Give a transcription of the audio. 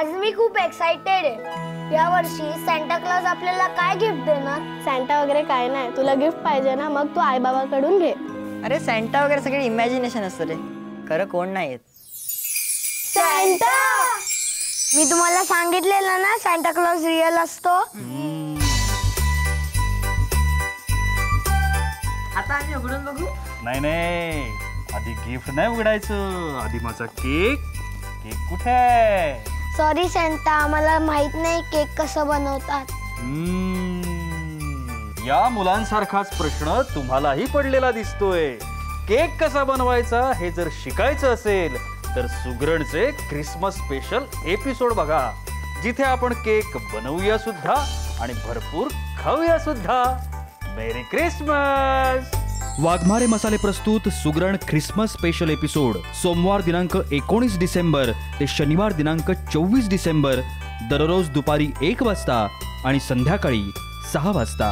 आज मी खूप एक्साइटेड आहे। या वर्षी सॅन्टा क्लॉज आपल्याला काय गिफ्ट देणार? सॅन्टा वगैरे काय नाही, तुला गिफ्ट पाहिजे ना, मग तू आई बाबाकडून घे। अरे सॅन्टा वगैरे सगळे इमॅजिनेशन असतं रे, खरं कोण नाही येत। सॅन्टा, मी तुम्हाला सांगितलेलं ना सॅन्टा क्लॉज रिअल असतो। आता आम्ही उघडून बघू। नाही नाही, आधी गिफ्ट नाही उघडायचं, आधी माझा केक। केक कुठे आहे? सॉरी सॅन्टा, आम्हाला माहित नाही केक कसं बनवतात। या मुलांसारखाच प्रश्न तुम्हालाही पडलेला दिसतोय। केक कसा बनवायचा हे जर शिकायचं असेल तर सुगरणचे क्रिसमस स्पेशल एपिसोड बघा, जिथे आपण केक बनवूया सुद्धा आणि भरपूर खाऊया सुद्धा। मेरी क्रिसमस। वाघमारे मसाले प्रस्तुत सुगरण ख्रिसमस स्पेशल एपिसोड सोमवार दिनांक 19 डिसेंबर ते शनिवार दिनांक 24 डिसेंबर, दररोज दुपारी 1 वाजता आणि संध्याकाळी 6 वाजता।